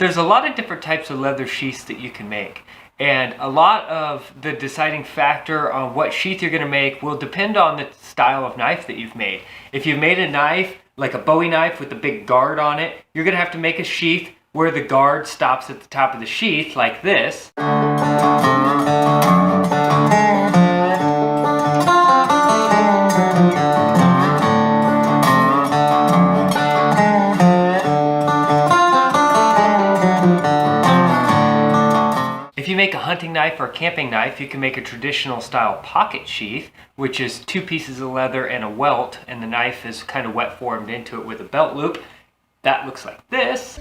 There's a lot of different types of leather sheaths that you can make. And a lot of the deciding factor on what sheath you're going to make will depend on the style of knife that you've made. If you've made a knife, like a Bowie knife with a big guard on it, you're going to have to make a sheath where the guard stops at the top of the sheath, like this. If you make a hunting knife or a camping knife, you can make a traditional style pocket sheath, which is 2 pieces of leather and a welt, and the knife is kind of wet formed into it with a belt loop. That looks like this.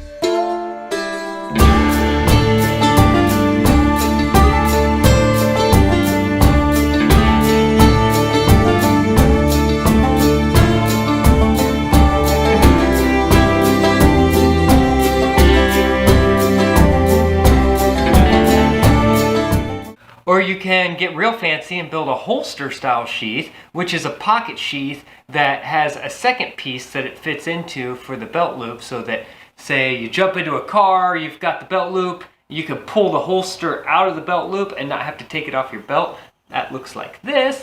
Or you can get real fancy and build a holster style sheath, which is a pocket sheath that has a second piece that it fits into for the belt loop, so that, say you jump into a car, you've got the belt loop, you can pull the holster out of the belt loop and not have to take it off your belt. That looks like this.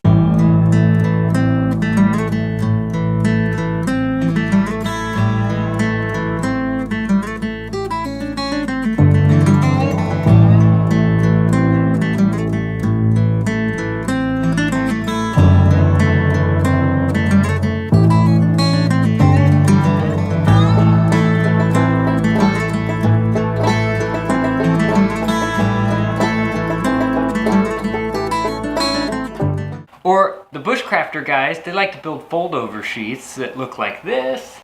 Or the bushcrafter guys, they like to build fold-over sheaths that look like this.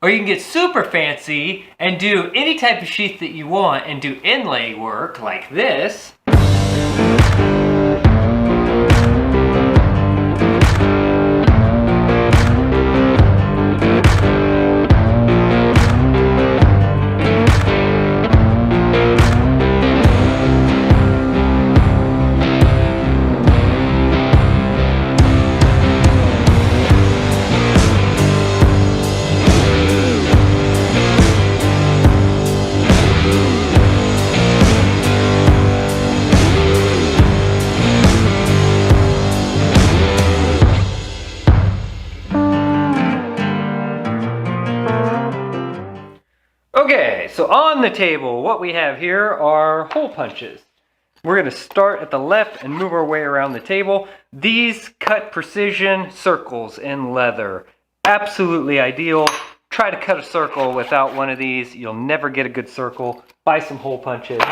Or you can get super fancy and do any type of sheath that you want and do inlay work like this. Okay, so on the table, what we have here are hole punches. We're going to start at the left and move our way around the table. These cut precision circles in leather. Absolutely ideal. Try to cut a circle without one of these. You'll never get a good circle. Buy some hole punches.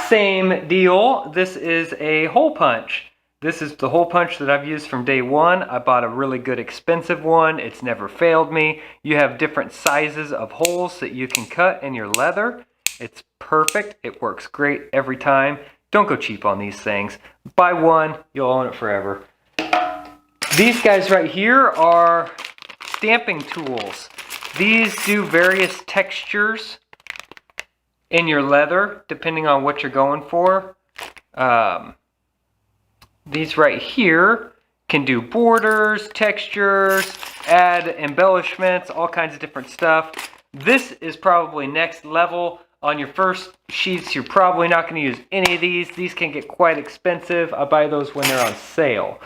Same deal. This is a hole punch. This is the hole punch that I've used from day one. I bought a really good expensive one. It's never failed me. You have different sizes of holes that you can cut in your leather. It's perfect. It works great every time. Don't go cheap on these things. Buy one, you'll own it forever. These guys right here are stamping tools. These do various textures in your leather depending on what you're going for. These right here can do borders, textures, add embellishments, all kinds of different stuff. This is probably next level. On your first sheaths, you're probably not going to use any of these. These can get quite expensive. I buy those when they're on sale.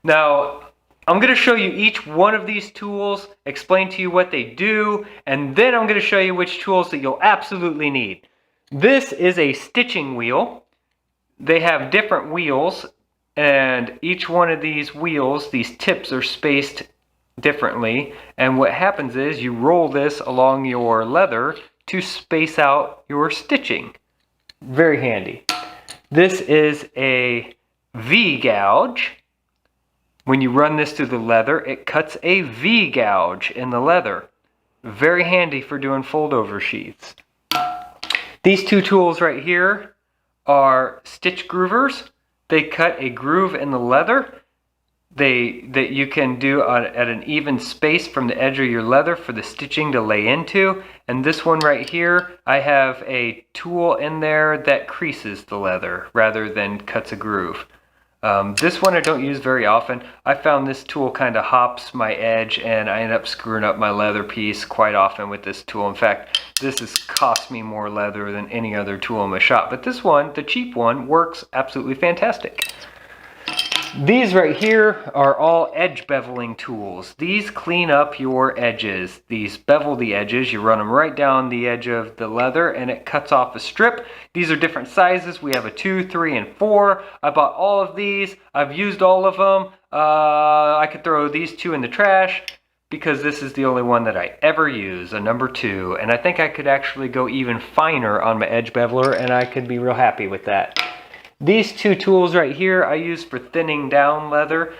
Now, I'm going to show you each one of these tools, explain to you what they do, and then I'm going to show you which tools that you'll absolutely need. This is a stitching wheel. They have different wheels. And each one of these wheels, these tips are spaced differently. And what happens is you roll this along your leather to space out your stitching. Very handy. This is a V-gouge. When you run this through the leather, it cuts a V-gouge in the leather. Very handy for doing fold-over sheaths. These two tools right here are stitch groovers. They cut a groove in the leather that you can do at an even space from the edge of your leather for the stitching to lay into. And this one right here, I have a tool in there that creases the leather rather than cuts a groove. This one I don't use very often. I found this tool kind of hops my edge and I end up screwing up my leather piece quite often with this tool. In fact, this has cost me more leather than any other tool in my shop. But this one, the cheap one, works absolutely fantastic. These right here are all edge beveling tools. These clean up your edges. These bevel the edges. You run them right down the edge of the leather and it cuts off a strip. These are different sizes. We have a 2, 3, and 4. I bought all of these. I've used all of them. I could throw these two in the trash because this is the only one that I ever use, a number 2. And I think I could actually go even finer on my edge beveler and I could be real happy with that. These two tools right here I use for thinning down leather.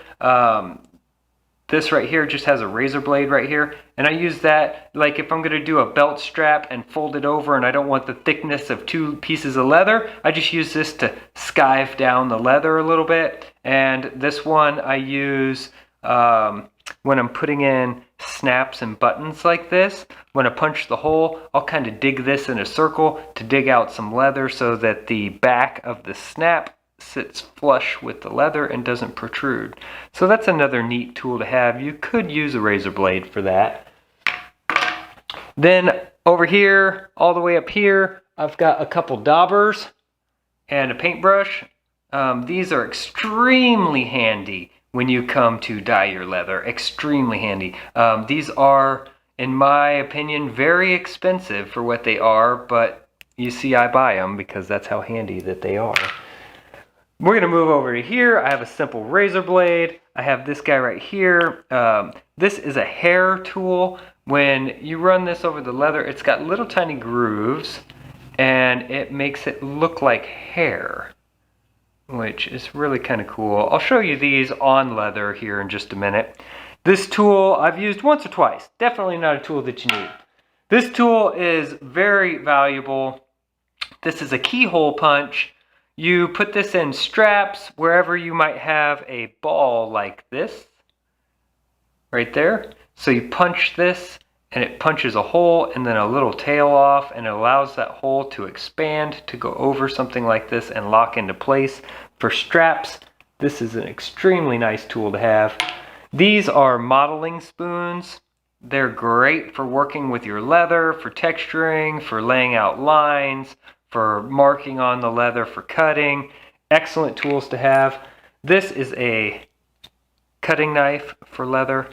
This right here just has a razor blade right here, and I use that like if I'm going to do a belt strap and fold it over and I don't want the thickness of 2 pieces of leather, I just use this to skive down the leather a little bit. And this one I use when I'm putting in snaps and buttons like this. When I punch the hole, I'll kind of dig this in a circle to dig out some leather so that the back of the snap sits flush with the leather and doesn't protrude. So that's another neat tool to have. You could use a razor blade for that. Then over here, all the way up here, I've got a couple daubers and a paintbrush. These are extremely handy when you come to dye your leather. Extremely handy. These are, in my opinion, very expensive for what they are, but you see I buy them because that's how handy that they are. We're going to move over to here. I have a simple razor blade. I have this guy right here. This is a hair tool. When you run this over the leather, it's got little tiny grooves and it makes it look like hair, which is really kind of cool. I'll show you these on leather here in just a minute. This tool I've used once or twice. Definitely not a tool that you need. This tool is very valuable. This is a keyhole punch. You put this in straps wherever you might have a ball like this, right there. So you punch this and it punches a hole and then a little tail off, and it allows that hole to expand to go over something like this and lock into place. For straps, this is an extremely nice tool to have. These are modeling spoons. They're great for working with your leather, for texturing, for laying out lines, for marking on the leather, for cutting. Excellent tools to have. This is a cutting knife for leather.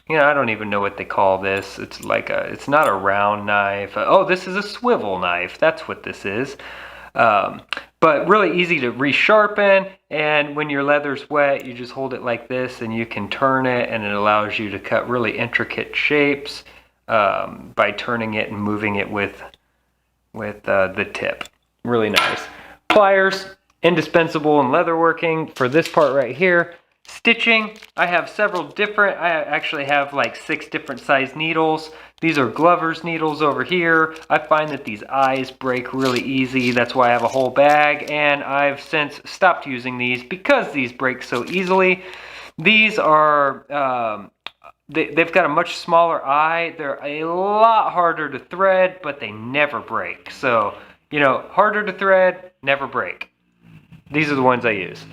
You know, I don't even know what they call this. It's like it's not a round knife. Oh, this is a swivel knife. That's what this is. But really easy to resharpen, and when your leather's wet, you just hold it like this and you can turn it, and it allows you to cut really intricate shapes by turning it and moving it with the tip. Really nice. Pliers, indispensable in leatherworking for this part right here. Stitching, I have several different, I actually have like 6 different size needles. These are Glover's needles over here. I find that these eyes break really easy. That's why I have a whole bag, and I've since stopped using these because these break so easily. These are, they've got a much smaller eye. They're a lot harder to thread, but they never break. So, you know, harder to thread, never break. These are the ones I use.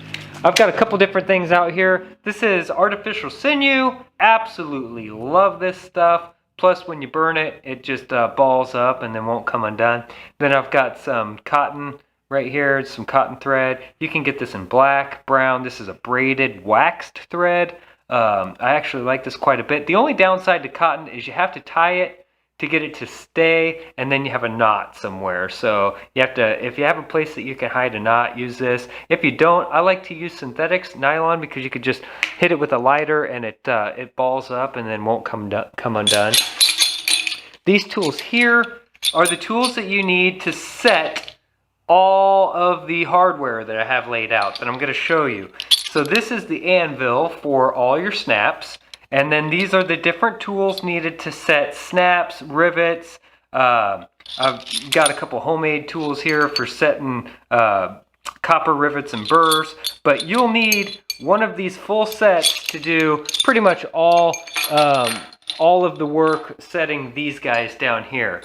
I've got a couple different things out here. This is artificial sinew. Absolutely love this stuff. Plus, when you burn it, it just balls up and then won't come undone. Then I've got some cotton right here, some cotton thread. You can get this in black, brown. This is a braided waxed thread. I actually like this quite a bit. The only downside to cotton is you have to tie it to get it to stay, and then you have a knot somewhere. So you have to, if you have a place that you can hide a knot, use this. If you don't, I like to use synthetics, nylon, because you could just hit it with a lighter and it balls up and then won't come undone. These tools here, are the tools that you need to set all of the hardware that I have laid out that I'm going to show you. So this is the anvil for all your snaps, and then these are the different tools needed to set snaps, rivets. I've got a couple homemade tools here for setting copper rivets and burrs, but you'll need one of these full sets to do pretty much all of the work setting these guys down here.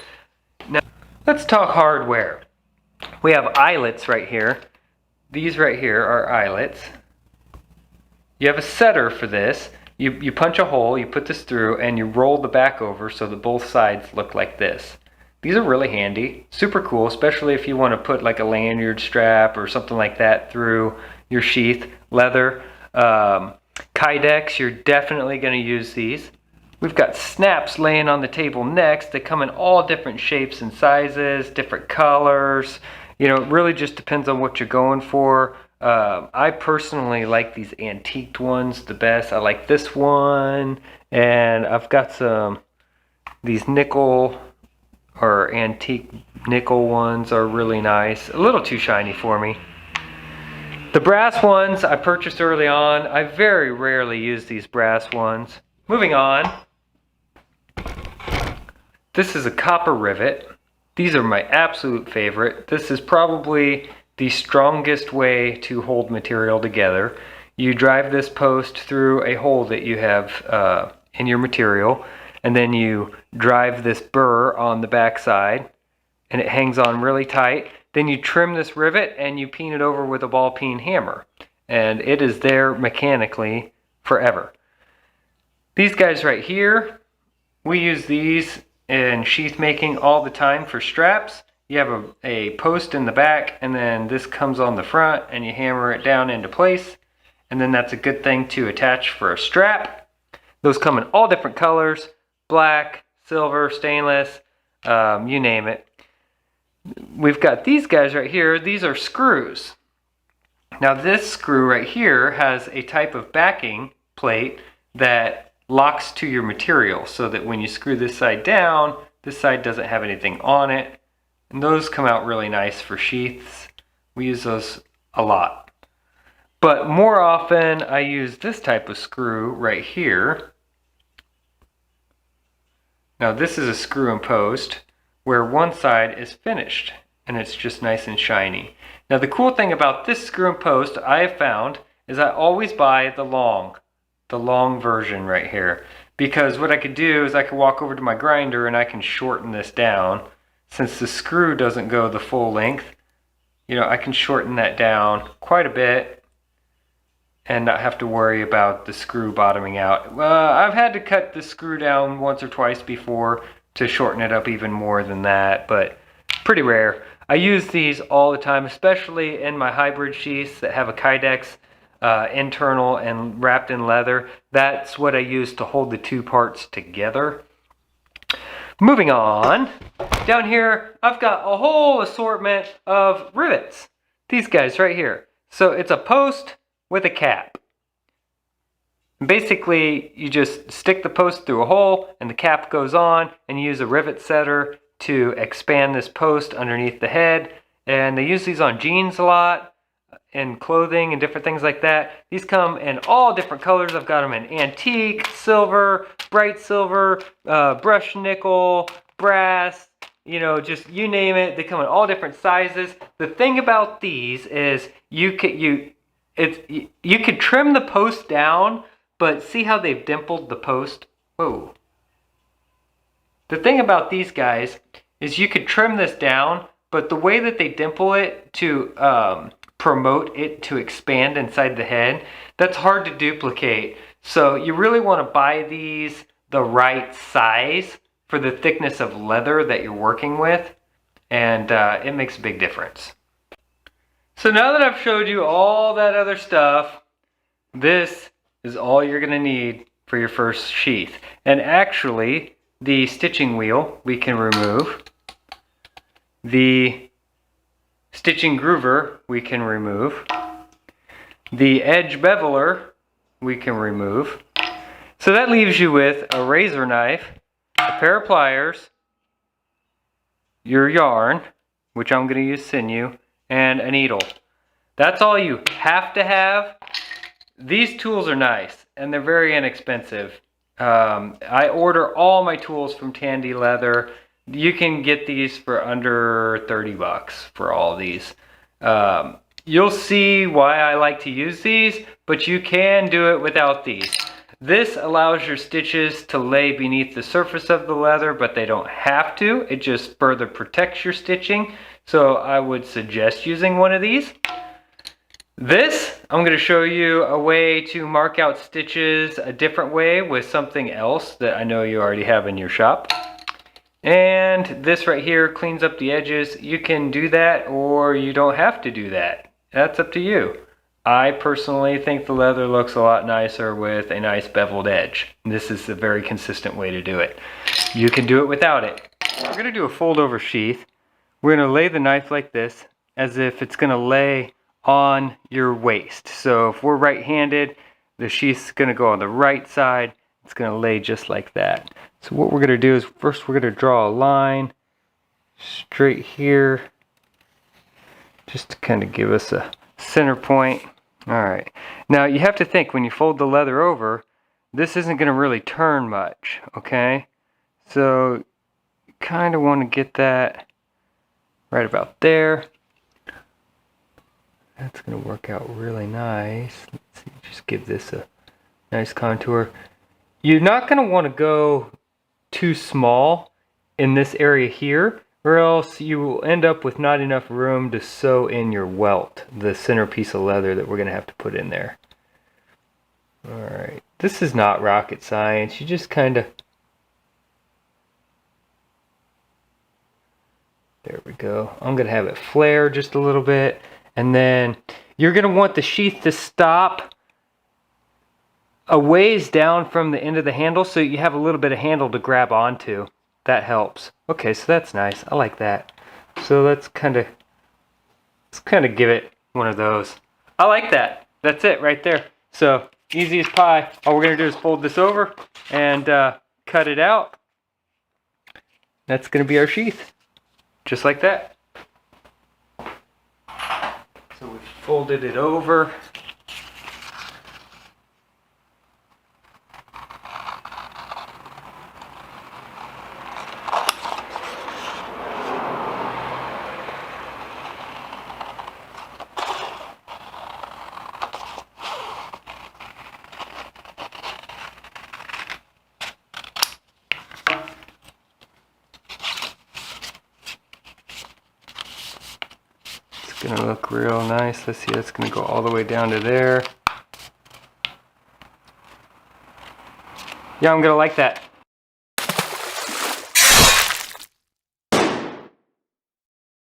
Now, let's talk hardware. We have eyelets right here. These right here are eyelets. You have a setter for this. You punch a hole, you put this through, and you roll the back over so that both sides look like this. These are really handy, super cool, especially if you want to put like a lanyard strap or something like that through your sheath. Leather, Kydex, you're definitely going to use these. We've got snaps laying on the table next. They come in all different shapes and sizes, different colors. You know, it really just depends on what you're going for. I personally like these antiqued ones the best. I like this one, and I've got these nickel or antique nickel ones are really nice. A little too shiny for me. The brass ones I purchased early on. I very rarely use these brass ones. Moving on. This is a copper rivet. These are my absolute favorite. This is probably the strongest way to hold material together. You drive this post through a hole that you have in your material, and then you drive this burr on the back side, and it hangs on really tight. Then you trim this rivet and you peen it over with a ball peen hammer, and it is there mechanically forever. These guys right here, we use these in sheath making all the time for straps. You have a post in the back, and then this comes on the front, and you hammer it down into place, and then that's a good thing to attach for a strap. Those come in all different colors: black, silver, stainless, you name it. We've got these guys right here. These are screws. Now this screw right here has a type of backing plate that locks to your material so that when you screw this side down, this side doesn't have anything on it. And those come out really nice for sheaths. We use those a lot. But more often I use this type of screw right here. Now this is a screw and post where one side is finished and it's just nice and shiny. Now the cool thing about this screw and post I have found is I always buy the long version right here, because what I could do is I could walk over to my grinder and I can shorten this down. Since the screw doesn't go the full length, you know, I can shorten that down quite a bit and not have to worry about the screw bottoming out. I've had to cut the screw down once or twice before to shorten it up even more than that, but pretty rare. I use these all the time, especially in my hybrid sheaths that have a Kydex internal and wrapped in leather. That's what I use to hold the two parts together. Moving on, down here I've got a whole assortment of rivets. These guys right here. So it's a post with a cap. Basically, you just stick the post through a hole and the cap goes on, and you use a rivet setter to expand this post underneath the head. And they use these on jeans a lot, and clothing and different things like that. These come in all different colors. I've got them in antique, silver, bright silver, brushed nickel, brass, you know, just you name it. They come in all different sizes. The thing about these is you could trim the post down, but see how they've dimpled the post? Whoa. The thing about these guys is you could trim this down, but the way that they dimple it to promote it to expand inside the head, that's hard to duplicate. So you really want to buy these the right size for the thickness of leather that you're working with, and it makes a big difference. So now that I've showed you all that other stuff, this is all you're going to need for your first sheath. And actually, the stitching wheel we can remove. The stitching groover we can remove. The edge beveler we can remove. So that leaves you with a razor knife, a pair of pliers, your yarn, which I'm going to use sinew, and a needle. That's all you have to have. These tools are nice and they're very inexpensive. I order all my tools from Tandy Leather. You can get these for under 30 bucks for all these. You'll see why I like to use these, but you can do it without these. This allows your stitches to lay beneath the surface of the leather, but they don't have to. It just further protects your stitching. So I would suggest using one of these. This, I'm going to show you a way to mark out stitches a different way with something else that I know you already have in your shop. And this right here cleans up the edges. You can do that or you don't have to do that. That's up to you. I personally think the leather looks a lot nicer with a nice beveled edge. This is a very consistent way to do it. You can do it without it. We're going to do a fold over sheath. We're going to lay the knife like this, as if it's going to lay on your waist. So if we're right-handed, the sheath's going to go on the right side. It's going to lay just like that. So what we're going to do is first we're going to draw a line straight here, just to kind of give us a center point. Alright, now you have to think when you fold the leather over, this isn't going to really turn much, okay? So you kind of want to get that right about there. That's going to work out really nice. Let's see, just give this a nice contour. You're not going to want to go too small in this area here, or else you will end up with not enough room to sew in your welt, the center piece of leather that we're going to have to put in there. Alright, this is not rocket science. You just kind of... There we go. I'm going to have it flare just a little bit. And then you're going to want the sheath to stop a ways down from the end of the handle so you have a little bit of handle to grab onto. That helps. Okay, so that's nice. I like that. So let's kind of give it one of those. I like that. That's it right there. So easy as pie. All we're going to do is fold this over and cut it out. That's going to be our sheath. Just like that. So we folded it over. It's gonna look real nice. Let's see, that's gonna go all the way down to there. Yeah, I'm gonna like that.